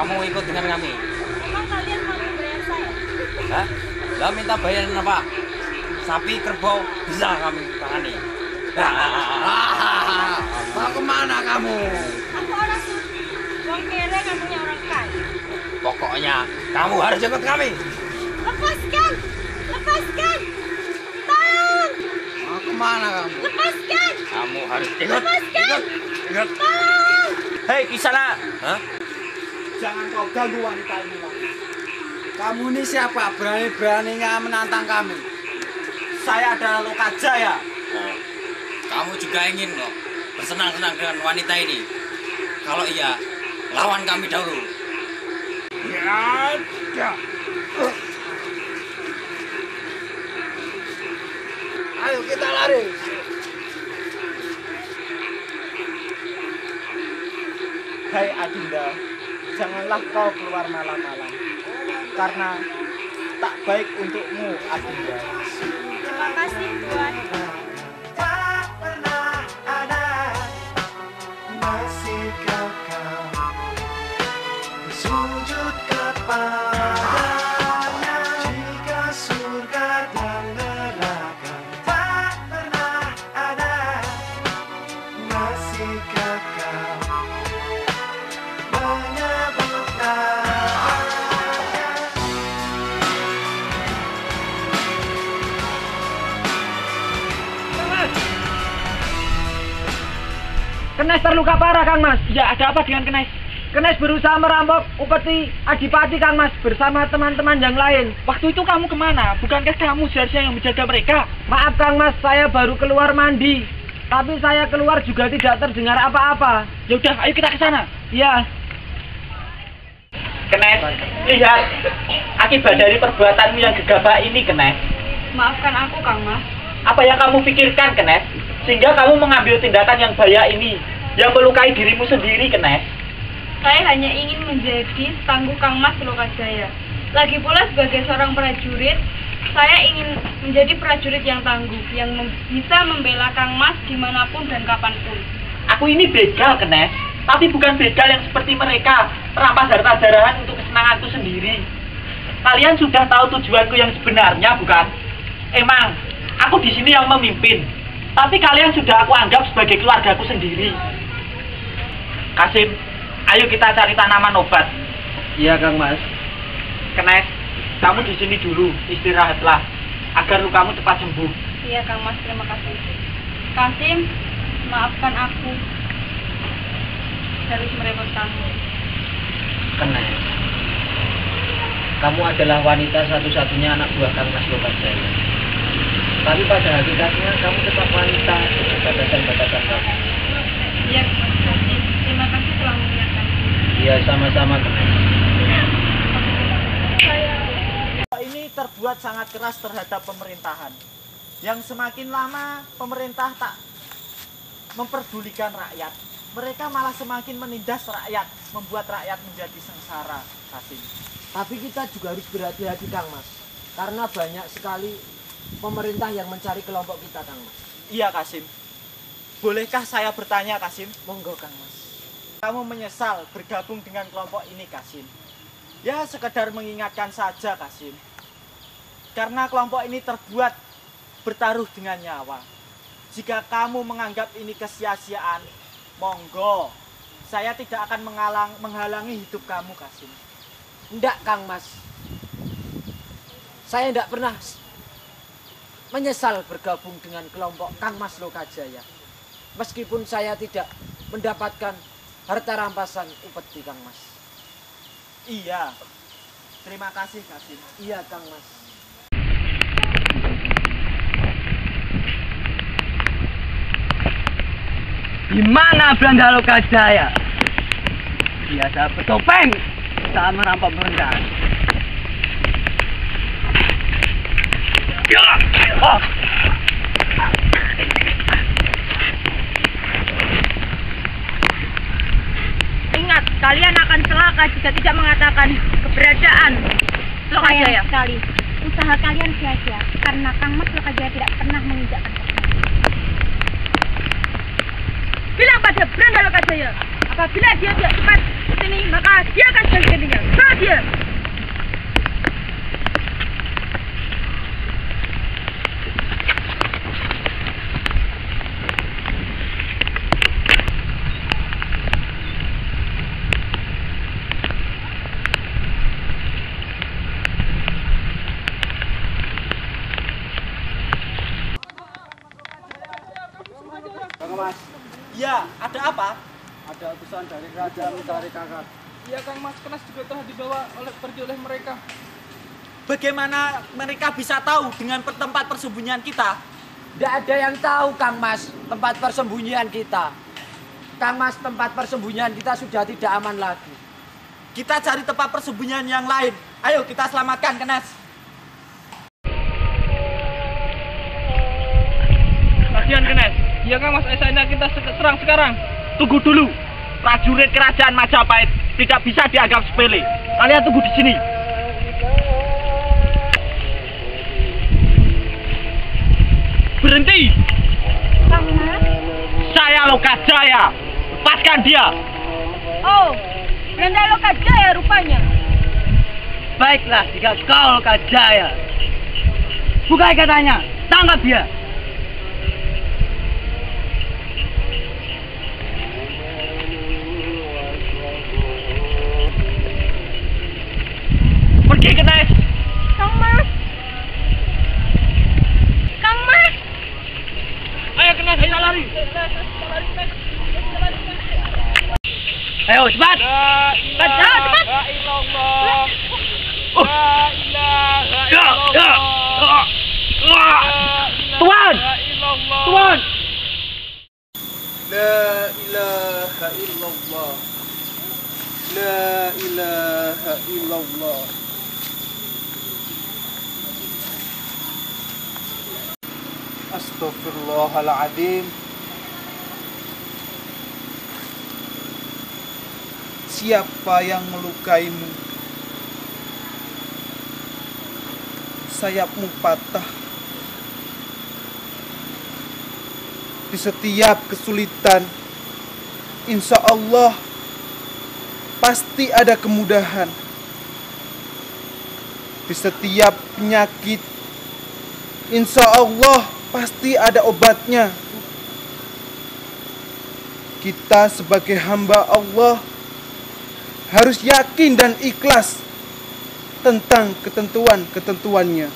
kamu ikut dengan kami. Emang kalian mau membayar saya? Hah? Lah minta bayaran apa? Sapi, kerbau, bisa kami tangani. Mau kemana kamu? Aku orang wong kere, kamunya orang kaya. Pokoknya kamu harus ikut kami. Lepaskan! Lepaskan! Tolong! Mau kemana kamu? Lepaskan! Kamu harus ikut. Lepaskan! Ikut. Tolong! Hei, Kisana. Hah? Jangan kau ganggu wanita ini lagi. Kamu ini siapa? Berani-beraninya menantang kami. Saya adalah Lokajaya. Oh, kamu juga ingin kok bersenang-senang dengan wanita ini? Kalau iya, lawan kami dahulu. Ya. Ayo kita lari. Hai Adinda, janganlah kau keluar malam-malam. Karena tak baik untukmu, Adinda. Terima kasih, Tuan. Tak pernah ada masih kekal sujud kepadanya jika surga dan neraka tak pernah ada masih kekal menyebut namanya. Kenes terluka parah, Kang Mas. Ya, ada apa dengan Kenes? Kenes berusaha merampok upeti Adipati, Kang Mas, bersama teman-teman yang lain. Waktu itu kamu kemana? Bukankah kamu seharusnya yang menjaga mereka? Maaf, Kang Mas, saya baru keluar mandi. Tapi saya keluar juga tidak terdengar apa-apa. Ya udah, ayo kita ke sana. Iya. Kenes, lihat akibat dari perbuatanmu yang gegabah ini, Kenes. Maafkan aku, Kang Mas. Apa yang kamu pikirkan, Kenes? Sehingga kamu mengambil tindakan yang bahaya ini, yang melukai dirimu sendiri, Kenes. Saya hanya ingin menjadi tangguh Kang Mas Lokajaya. Lagi pula sebagai seorang prajurit, saya ingin menjadi prajurit yang tangguh, yang bisa membela Kang Mas dimanapun dan kapanpun. Aku ini begal, Kenes. Tapi bukan begal yang seperti mereka, merampas harta jarahan untuk kesenanganku sendiri. Kalian sudah tahu tujuanku yang sebenarnya, bukan? Emang, aku di sini yang memimpin. Tapi kalian sudah aku anggap sebagai keluargaku sendiri. Kasim, ayo kita cari tanaman obat. Iya, Kang Mas. Kenes, kamu di sini dulu, istirahatlah agar lukamu cepat sembuh. Iya, Kang Mas, terima kasih. Kasim, maafkan aku harus merepotkanmu. Kenes, kamu adalah wanita satu-satunya anak buah Kang Mas Lokajaya. Tapi pada hakikatnya kamu tetap wanita dengan batasan-batasan kamu. Iya, Mas Kasim, terima kasih telah mengingatkan. Iya, sama-sama, Kenes. Ini terbuat sangat keras terhadap pemerintahan. Yang semakin lama pemerintah tak memperdulikan rakyat, mereka malah semakin menindas rakyat, membuat rakyat menjadi sengsara, Kasim. Tapi kita juga harus berhati-hati, Kang Mas. Karena banyak sekali pemerintah yang mencari kelompok kita, Kang Mas. Iya, Kasim. Bolehkah saya bertanya, Kasim? Monggo, Kang Mas. Kamu menyesal bergabung dengan kelompok ini, Kasim? Ya, sekedar mengingatkan saja, Kasim. Karena kelompok ini terbuat bertaruh dengan nyawa. Jika kamu menganggap ini kesia-siaan, monggo. Saya tidak akan menghalangi hidup kamu, Kasim. Enggak, Kang Mas. Saya tidak pernah menyesal bergabung dengan kelompok Kang Mas Lokajaya. Meskipun saya tidak mendapatkan harta rampasan upeti, Kang Mas. Iya. Terima kasih, Kasim. Iya, Kang Mas. Di mana Belanda Lokajaya? Biasa bertopeng saat merampok pemerintahan. Ingat, kalian akan celaka jika tidak mengatakan keberadaan Lokajaya. Sekali, usaha kalian sia-sia karena Kang Mas Lokajaya tidak pernah menginjakkan kaki. Bilang pada Belanda Lokajaya, Apabila dia tidak cepat ke sini, maka dia akan gantinya. Saat dia. Kang Mas, Ya, ada apa? ada utusan dari kerajaan mencari Kakak. Iya Kang Mas, Kenas juga telah dibawa pergi oleh mereka. Bagaimana mereka bisa tahu dengan tempat persembunyian kita? Tidak ada yang tahu, Kang Mas, tempat persembunyian kita. Kang Mas, tempat persembunyian kita sudah tidak aman lagi. Kita cari tempat persembunyian yang lain. Ayo kita selamatkan Kenas. Kasihan Kenas. Iya Kang Mas, ayo kita serang sekarang. Tunggu dulu. Prajurit kerajaan Majapahit tidak bisa dianggap sepele. Kalian tunggu di sini. Berhenti. Kang Mas. Saya Lokajaya. Lepaskan dia. Oh, Nanda Lokajaya rupanya. Baiklah, jika kau Lokajaya. Buka ikatannya. Tangkap dia. Pergi Kenas. Kang Mas. Kang Mas. Ayo Kenas, ayo lari. Ayo cepat. La Cepat. ilaha illallah. La ilaha illallah. Tuan. Tuan. La ilaha illallah. La ilaha illallah. Astaghfirullahaladzim. Siapa yang melukaimu? Sayapmu patah. Di setiap kesulitan, insya Allah pasti ada kemudahan. Di setiap penyakit, insya Allah pasti ada obatnya. Kita sebagai hamba Allah harus yakin dan ikhlas tentang ketentuan-ketentuannya.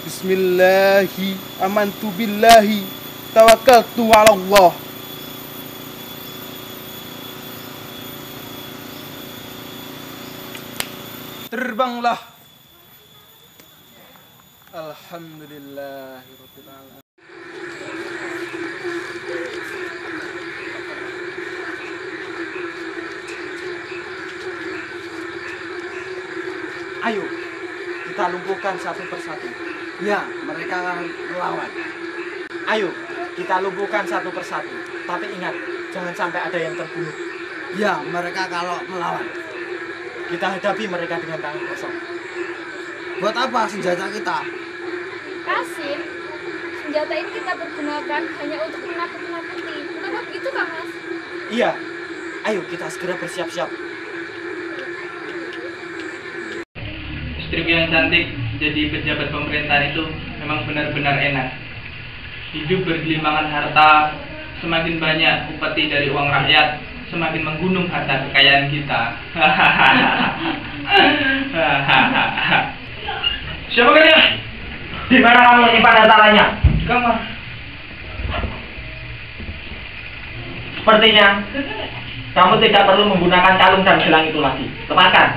Bismillahi amantu billahi tawakkaltu ala Allah. Terbanglah. Alhamdulillahirabbil alamin. Ayo, kita lumpuhkan satu persatu. Ya, mereka akan melawan. Ayo, kita lumpuhkan satu persatu. Tapi ingat, jangan sampai ada yang terbunuh. Ya, mereka kalau melawan, kita hadapi mereka dengan tangan kosong. Buat apa senjata kita? Kasim, senjata ini kita pergunakan hanya untuk menakut-nakuti. Kenapa begitu, Kang Mas? Iya, ayo kita segera bersiap-siap. Istriku yang cantik jadi pejabat pemerintahan itu memang benar-benar enak. Hidup bergelimbangan harta, semakin banyak upeti dari uang rakyat, semakin menggunung harta kekayaan kita. Siapa kalian? Di mana kamu menyimpan hartanya? Kang Mas. Sepertinya kamu tidak perlu menggunakan kalung dan gelang itu lagi. Lepaskan.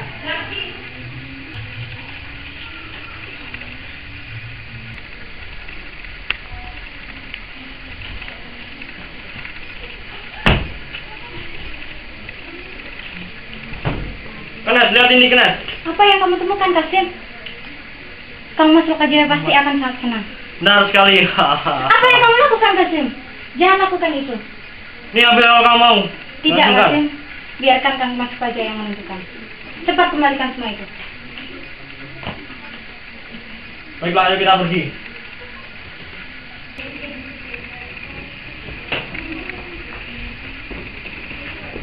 Kenas, lihat ini Kenas. Apa yang kamu temukan, Kasim? Kang Mas Lokajaya pasti akan sangat senang. Benar sekali. Apa yang kamu lakukan, Kasim? Jangan lakukan itu. Ini ambil kalau kamu mau. Tidak, Langsung, Kang. Kasim. Biarkan Kang Mas Lokajaya yang menentukan. Cepat kembalikan semua itu. Baiklah, ayo kita pergi.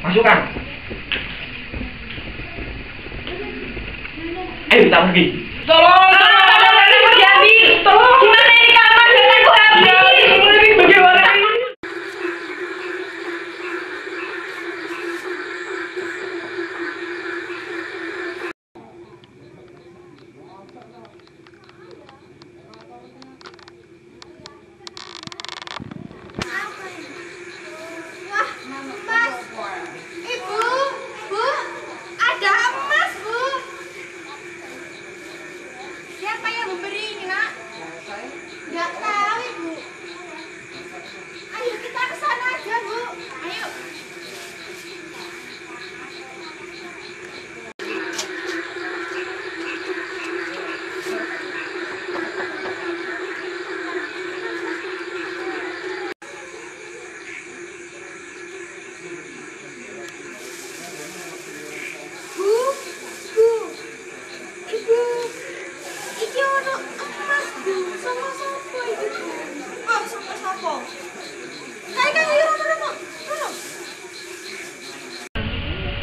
Masukkan. Ayo kita pergi. Tolong! Jadi, tolong. Gimana ini Kang Mas? Dataku habis. Ini bagaimana ini? Wah, emas. Ibu, Bu, ada emas, Bu. Siapa yang memberi ini, Nak? Nggak tahu, Ibu. Ayo kita ke sana aja, Bu. Ayo. Bu, Ibu, iki ono emas, Bu. Sama sopo iki, Bu? Oh, sama sopo? Kayak ayo rono.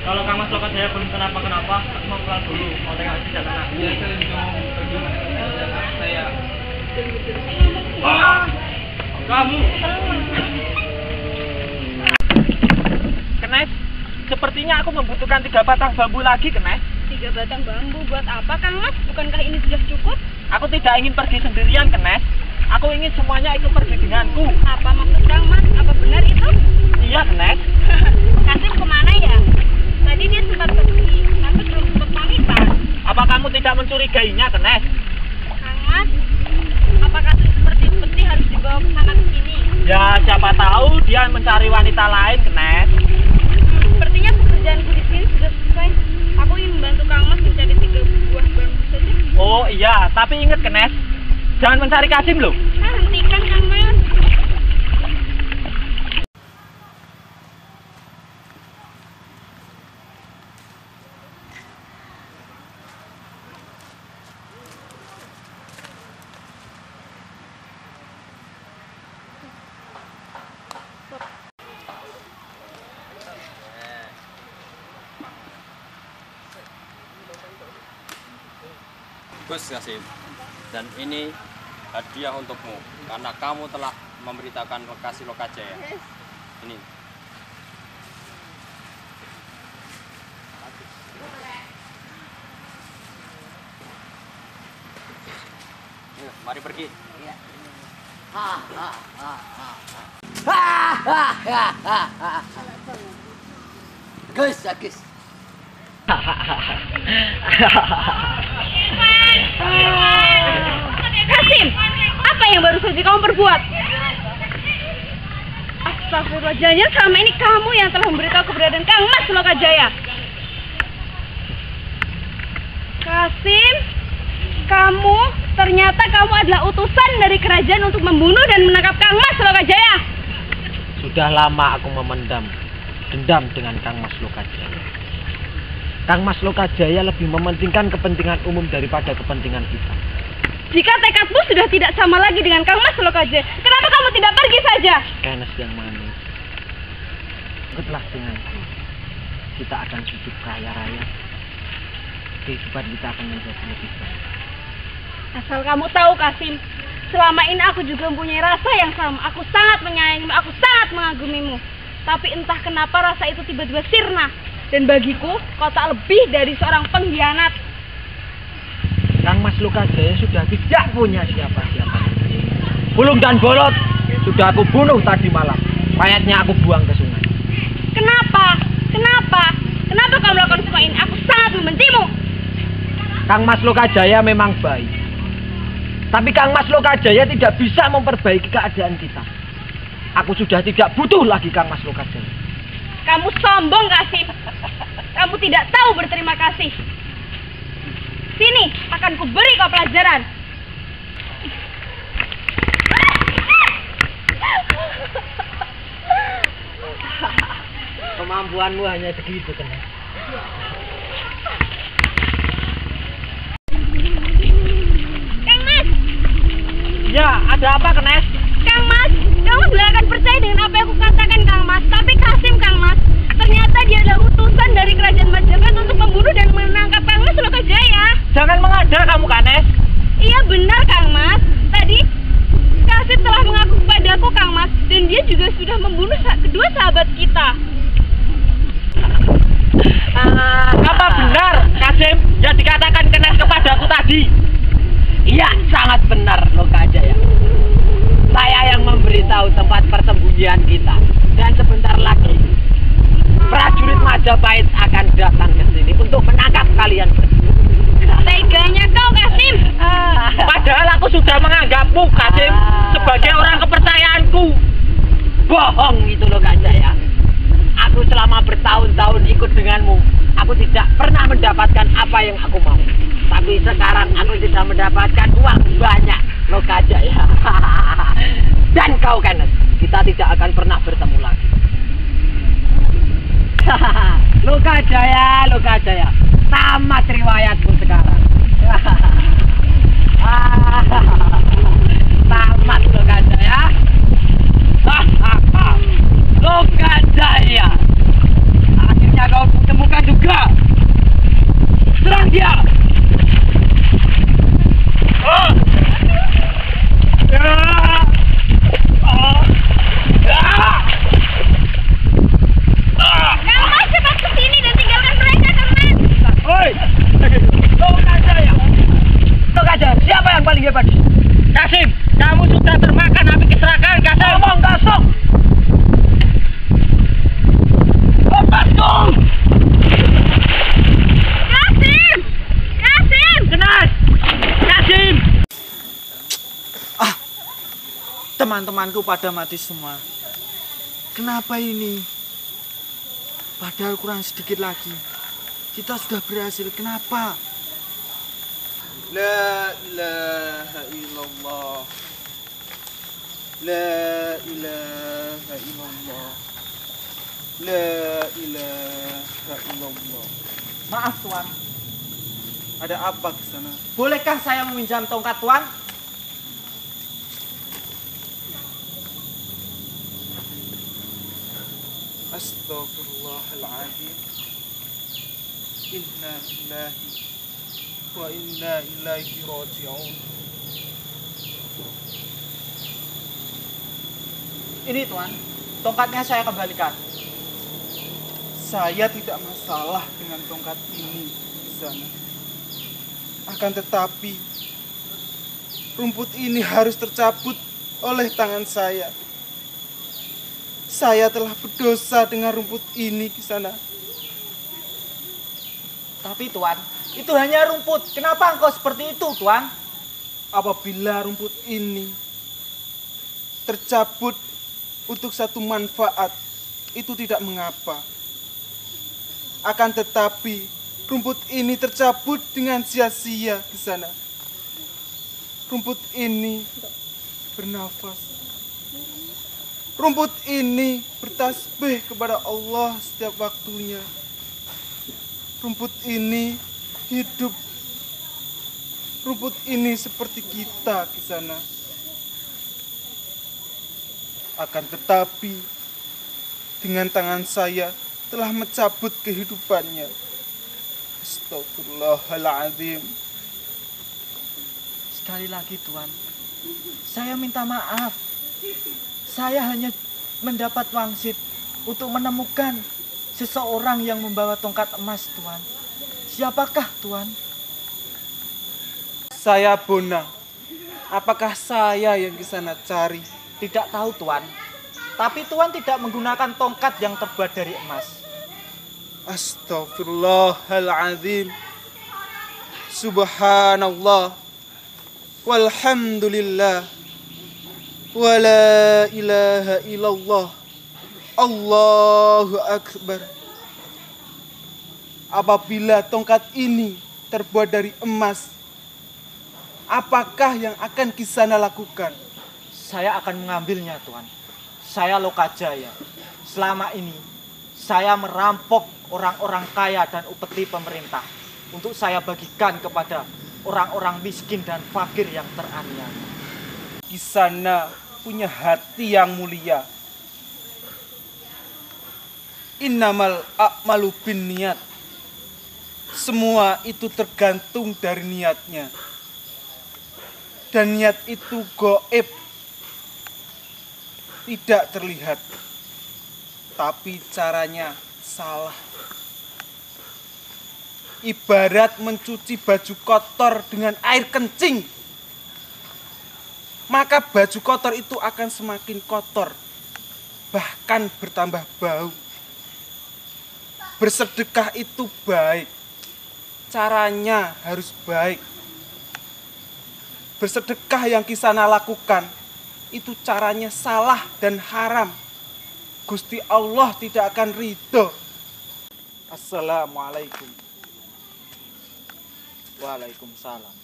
Kalau Kang Mas Lokajaya belum kenapa-kenapa, aku mau pulang dulu. Mau tengok aja jalan aku. Ya, saya juga mau pergi meninggalkan saya. Kamu. Kenes, sepertinya aku membutuhkan 3 batang bambu lagi, Kenes. 3 batang bambu buat apa Kang Mas? Bukankah ini sudah cukup? Aku tidak ingin pergi sendirian, Kenes. Aku ingin semuanya ikut pergi denganku. Apa maksud Kang Mas? Apa benar itu? Iya, Kenes. Kasim kemana ya? Tadi dia sempat pergi, tapi belum sempat pamitan. Apa kamu tidak mencurigainya, Kenes? Kang Mas, apakah seperti harus dibawa ke sana ke sini? Ya, siapa tahu dia mencari wanita lain, Kenes. Sepertinya pekerjaanku di sini sudah selesai. Aku ingin membantu Kang Mas mencari 3 buah bambu saja. Oh iya, tapi ingat, Kenes, jangan mencari Kasim loh. Hentikan Kang Mas. Gus Kasim, dan ini hadiah untukmu karena kamu telah memberitakan lokasi Lokajaya. Ini. Mari pergi. Gus, ya Gus. Kasim, apa yang baru saja kamu perbuat? Astagfirullah, jangan selama ini kamu yang telah memberitahu keberadaan Kang Mas Lokajaya. Kasim, ternyata kamu adalah utusan dari kerajaan untuk membunuh dan menangkap Kang Mas Lokajaya. Sudah lama aku memendam dendam dengan Kang Mas Lokajaya. Kang Mas Lokajaya lebih mementingkan kepentingan umum daripada kepentingan kita. Jika tekadmu sudah tidak sama lagi dengan Kang Mas Lokajaya, kenapa kamu tidak pergi saja? Kenes yang manis, ikutlah denganku. Kita akan hidup kaya raya. Kehidupan kita akan menjadi lebih baik. Asal kamu tahu Kasim, selama ini aku juga mempunyai rasa yang sama. Aku sangat menyayangimu, aku sangat mengagumimu. Tapi entah kenapa rasa itu tiba-tiba sirna. Dan bagiku, kau tak lebih dari seorang pengkhianat. Kang Mas Lokajaya sudah tidak punya siapa-siapa. Pulung dan Bolot sudah aku bunuh tadi malam. Mayatnya aku buang ke sungai. Kenapa? Kenapa kau melakukan semua ini? Aku sangat membencimu. Kang Mas Lokajaya memang baik. Tapi Kang Mas Lokajaya tidak bisa memperbaiki keadaan kita. Aku sudah tidak butuh lagi Kang Mas Lokajaya. Kamu sombong, Kasim. Kamu tidak tahu berterima kasih. Sini, akan kuberi kau pelajaran. Kemampuanmu hanya segitu, kan? Kang Mas! Ya, ada apa, Kenes? Kang Mas, kamu tidak akan percaya dengan apa yang aku katakan, Kang Mas. Tapi Kasim, Kang Mas, ternyata Ternyata dia adalah utusan dari kerajaan Majapahit untuk membunuh dan menangkap Kang Mas Lokajaya. Jangan mengada kamu, Kanes. Iya benar, Kang Mas. Tadi Kasim telah mengaku kepadaku, Kang Mas, dan dia juga sudah membunuh kedua sahabat kita. Apa benar, Kasim, yang dikatakan Kanes kepadaku tadi? Iya, sangat benar, Lokajaya. Saya yang memberitahu tempat persembunyian kita, dan sebentar lagi prajurit Majapahit akan datang ke sini untuk menangkap kalian berdua. Teganya kau, Kasim. Padahal aku sudah menganggapmu, Kasim, sebagai orang kepercayaanku. Bohong itu, Lokajaya. Aku selama bertahun-tahun ikut denganmu, aku tidak pernah mendapatkan apa yang aku mau. Tapi sekarang aku sudah mendapatkan uang banyak, Lokajaya. Dan kau, Kanes, kita tidak akan pernah bertemu lagi. Lokajaya, Lokajaya, tamat riwayatmu sekarang. Tamat, Lokajaya. Lokajaya, akhirnya kau temukan juga. Serang dia. Kang Mas, cepat ke sini dan tinggalkan mereka, Kang Mas. Oi, Lokajaya. Lokajaya, siapa yang paling hebat? Kasim, kamu sudah termakan api keserakahan, Kasim. Ngomong kosong. Lepasku. Kasim! Kasim! Kenas. Kasim. Teman-temanku pada mati semua. Kenapa ini? Padahal kurang sedikit lagi. Kita sudah berhasil. Kenapa? La ilaha illallah. La ilaha illallah. La ilaha illallah. Maaf, Tuan. Ada apa ke sana? Bolehkah saya meminjam tongkat, Tuan? Astaghfirullahaladzim. Inna lillahi wa inna ilaihi raji'un. Ini, Tuan. Tongkatnya saya kembalikan. Saya tidak masalah dengan tongkat ini di sana. Akan tetapi rumput ini harus tercabut oleh tangan saya. Saya telah berdosa dengan rumput ini di sana. Tapi, Tuan, itu hanya rumput. Kenapa engkau seperti itu, Tuan? Apabila rumput ini tercabut untuk satu manfaat, itu tidak mengapa. Akan tetapi rumput ini tercabut dengan sia-sia di sana. Rumput ini bernafas. Rumput ini bertasbih kepada Allah setiap waktunya. Rumput ini hidup. Rumput ini seperti kita di sana. Akan tetapi dengan tangan saya telah mencabut kehidupannya. Astagfirullahaladzim. Sekali lagi, Tuan. Saya minta maaf. Saya hanya mendapat wangsit untuk menemukan seseorang yang membawa tongkat emas, Tuan. Siapakah, Tuan? Saya Bonang. Apakah saya yang di sana cari? Tidak tahu, Tuan. Tapi Tuan tidak menggunakan tongkat yang terbuat dari emas. Astaghfirullahaladzim. Subhanallah. Walhamdulillah. Wala ilaha illallah. Allahu Akbar. Apabila tongkat ini terbuat dari emas, apakah yang akan Kisana lakukan? Saya akan mengambilnya, Tuan. Saya Lokajaya. Selama ini, saya merampok orang-orang kaya dan upeti pemerintah untuk saya bagikan kepada orang-orang miskin dan fakir yang teraniaya. Kisana punya hati yang mulia. Innamal a'malu binniyat. Semua itu tergantung dari niatnya. Dan niat itu gaib, tidak terlihat, tapi caranya salah. Ibarat mencuci baju kotor dengan air kencing, maka baju kotor itu akan semakin kotor, bahkan bertambah bau. Bersedekah itu baik, caranya harus baik. Bersedekah yang Kisana lakukan itu caranya salah dan haram. Gusti Allah tidak akan ridho. Assalamualaikum. Waalaikumsalam.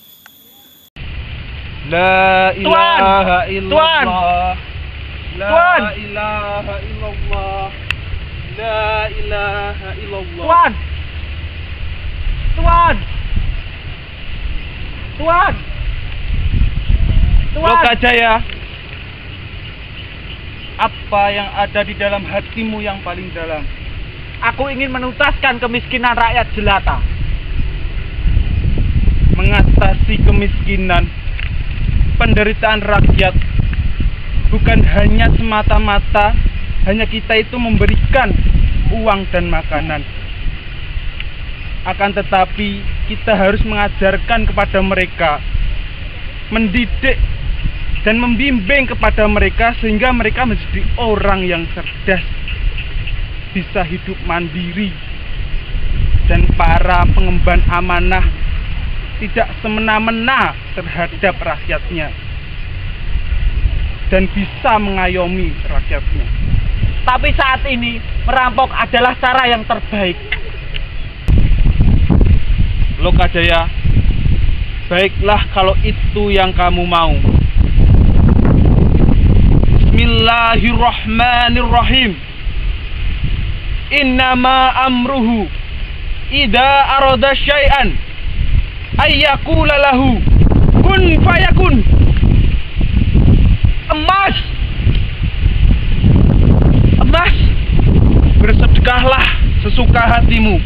La ilaha illallah. Tuan! La ilaha illallah. La ilaha illallah. Tuan! Tuan! Tuan! Tuan! Lokajaya, apa yang ada di dalam hatimu yang paling dalam? Aku ingin menuntaskan kemiskinan rakyat jelata. Mengatasi kemiskinan, penderitaan rakyat, bukan hanya semata-mata hanya kita itu memberikan uang dan makanan. Akan tetapi kita harus mengajarkan kepada mereka, mendidik dan membimbing kepada mereka sehingga mereka menjadi orang yang cerdas, bisa hidup mandiri, dan para pengemban amanah tidak semena-mena terhadap rakyatnya dan bisa mengayomi rakyatnya. Tapi saat ini merampok adalah cara yang terbaik. Lokajaya, baiklah kalau itu yang kamu mau. Bismillahirrahmanirrahim. Innama amruhu idza arada syai'an ayyaqula lahu kun fayakun. Emas, emas, bersedekahlah sesuka hatimu.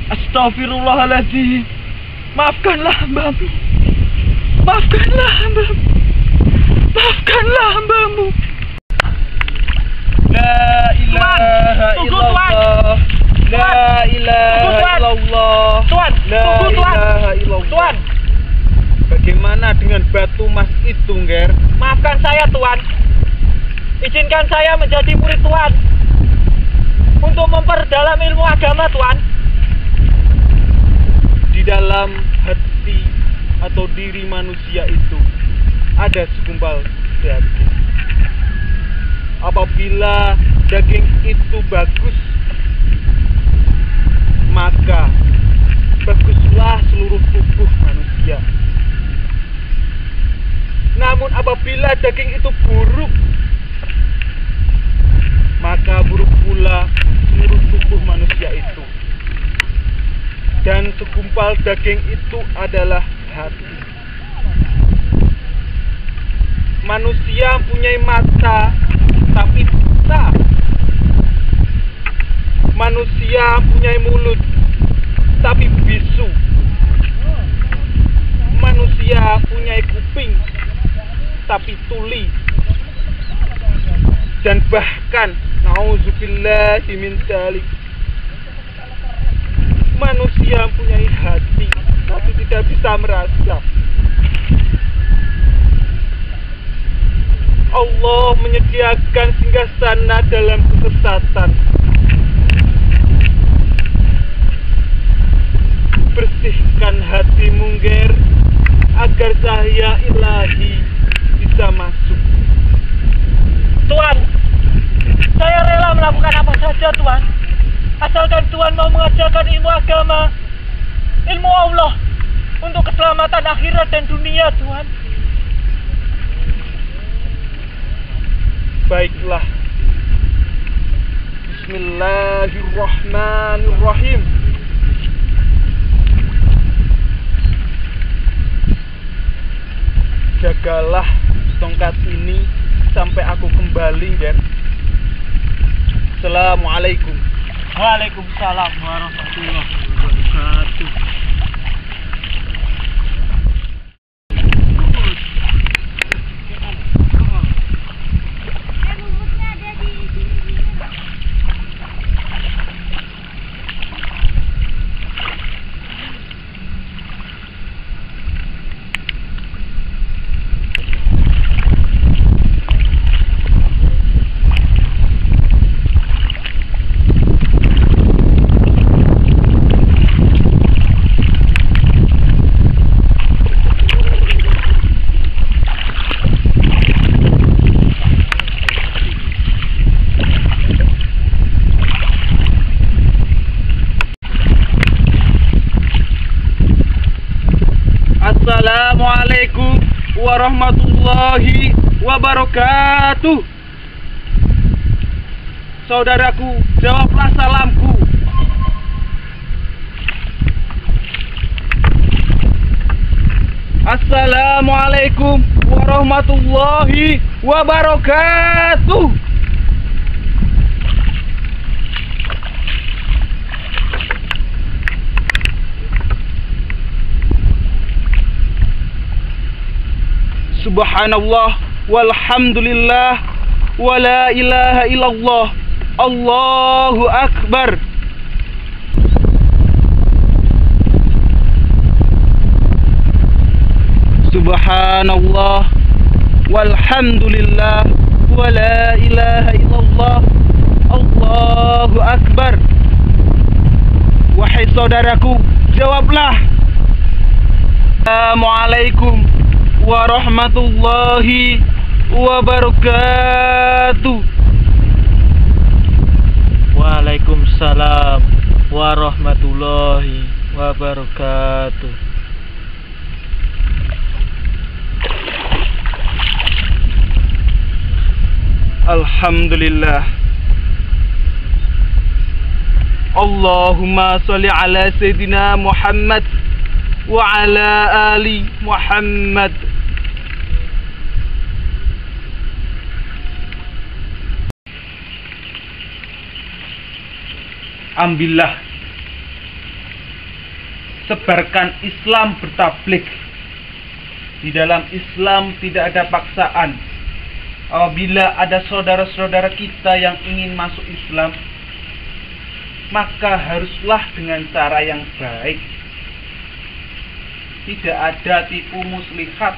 Astaghfirullahaladzim. Maafkanlah hambamu. Maafkanlah hambamu. Maafkanlah hambamu. La ilaha illallah. La ilaha illallah. Tuan, tunggu Tuan. Tuan, Bagaimana dengan batu emas itu, Nger? maafkan saya Tuan. Izinkan saya menjadi murid Tuan untuk memperdalam ilmu agama Tuan. Di dalam hati atau diri manusia itu ada segumpal daging. Apabila daging itu bagus, maka baguslah seluruh tubuh manusia. Namun apabila daging itu buruk, maka buruk pula seluruh tubuh manusia itu. Dan segumpal daging itu adalah hati. Manusia mempunyai mata, tapi buta. Manusia mempunyai mulut, tapi bisu. Manusia mempunyai kuping, tapi tuli. Dan bahkan, nauzubillahi min dzalik, manusia mempunyai hati, tapi tidak bisa merasa. Allah menyediakan singgasana dalam kesesatan. Bersihkan hatimu, Nger, agar cahaya ilahi bisa masuk. Tuan, saya rela melakukan apa saja Tuan, asalkan Tuan mau mengajarkan ilmu agama, ilmu Allah, untuk keselamatan akhirat dan dunia Tuan. Baiklah. Bismillahirrahmanirrahim. jagalah tongkat ini sampai aku kembali, Ger. Assalamualaikum. Waalaikumsalam warahmatullahi wabarakatuh. Assalamualaikum warahmatullahi wabarakatuh. Saudaraku, jawablah salamku. Assalamualaikum warahmatullahi wabarakatuh. Subhanallah walhamdulillah wa la ilaha illallah, Allahu akbar. Subhanallah walhamdulillah wa la ilaha illallah, Allahu akbar. Wahai saudaraku, jawablah. Assalamualaikum warahmatullahi wabarakatuh. Waalaikumsalam warahmatullahi wabarakatuh. Alhamdulillah. Allahumma sholli ala Sayyidina Muhammad wa ala ali Muhammad. Ambillah, sebarkan Islam bertablik. Di dalam Islam tidak ada paksaan. Apabila ada saudara-saudara kita yang ingin masuk Islam, maka haruslah dengan cara yang baik. Tidak ada tipu muslihat.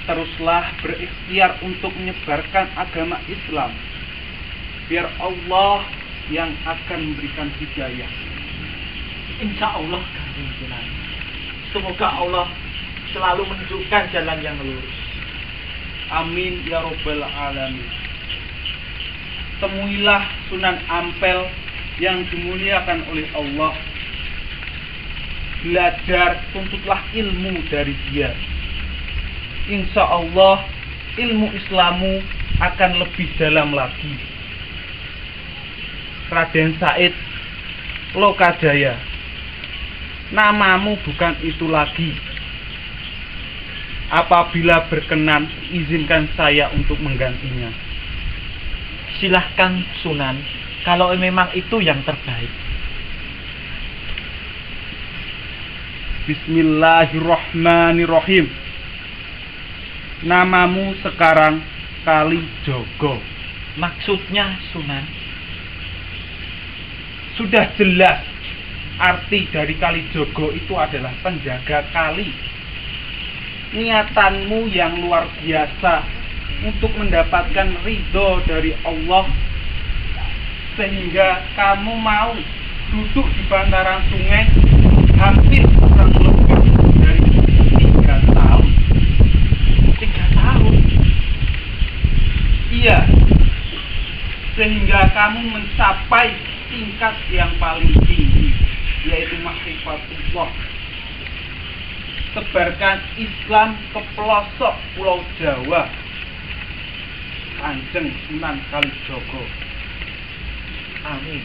Teruslah berikhtiar untuk menyebarkan agama Islam, biar Allah yang akan memberikan hidayah. Insya Allah, Kanjeng Sunan. Semoga Allah selalu menunjukkan jalan yang lurus. Amin ya robbal alamin. Temuilah Sunan Ampel yang dimuliakan oleh Allah. Belajar, tuntutlah ilmu dari dia. Insya Allah ilmu Islamu akan lebih dalam lagi. Raden Said Lokajaya, namamu bukan itu lagi. Apabila berkenan, izinkan saya untuk menggantinya. Silahkan Sunan, kalau memang itu yang terbaik. Bismillahirrahmanirrahim. Namamu sekarang Kalijogo. Maksudnya Sunan? Sudah jelas, arti dari Kalijogo itu adalah penjaga kali. Niatanmu yang luar biasa untuk mendapatkan ridho dari Allah, sehingga kamu mau duduk di bantaran sungai hampir kurang lebih dari 3 tahun. 3 tahun? Iya, sehingga kamu mencapai tingkat yang paling tinggi, yaitu ma'rifatullah. Sebarkan Islam ke pelosok Pulau Jawa. Kanjeng Sunan Kalijogo. Amin.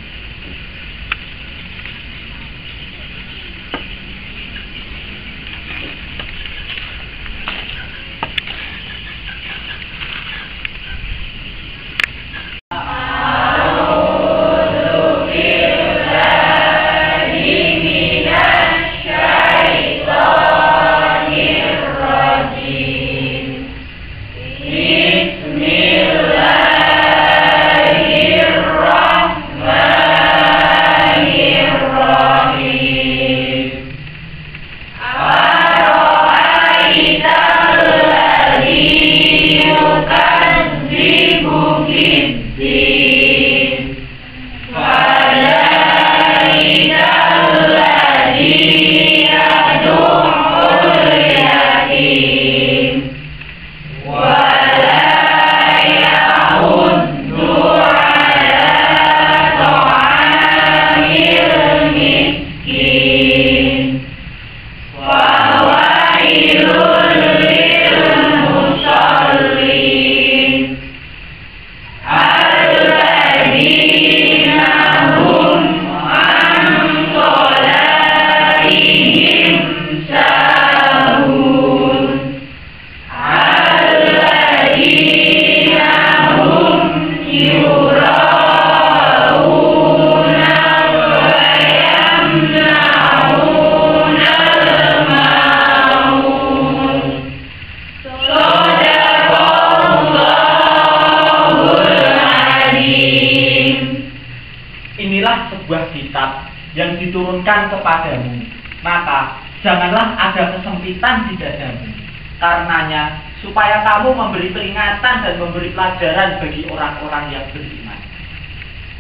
inilah sebuah kitab yang diturunkan kepadamu. Maka janganlah ada kesempitan di dadamu. Karenanya, supaya kamu memberi peringatan dan memberi pelajaran bagi orang-orang yang beriman.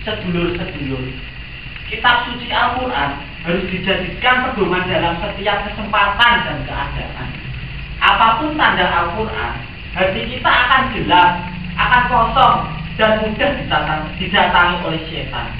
Sedulur-sedulur, kitab suci Al-Quran harus dijadikan pedoman dalam setiap kesempatan dan keadaan. Apapun tanda Al-Quran, hati kita akan gelap, akan kosong, dan mudah didatangi oleh setan.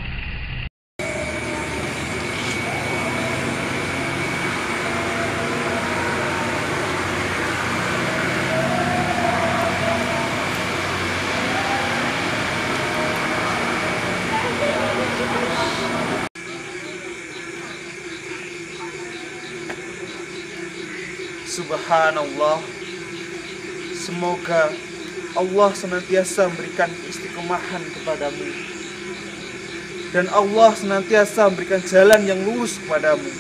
Subhanallah, semoga Allah senantiasa memberikan istiqomahan kepadamu, dan Allah senantiasa memberikan jalan yang lurus kepadamu.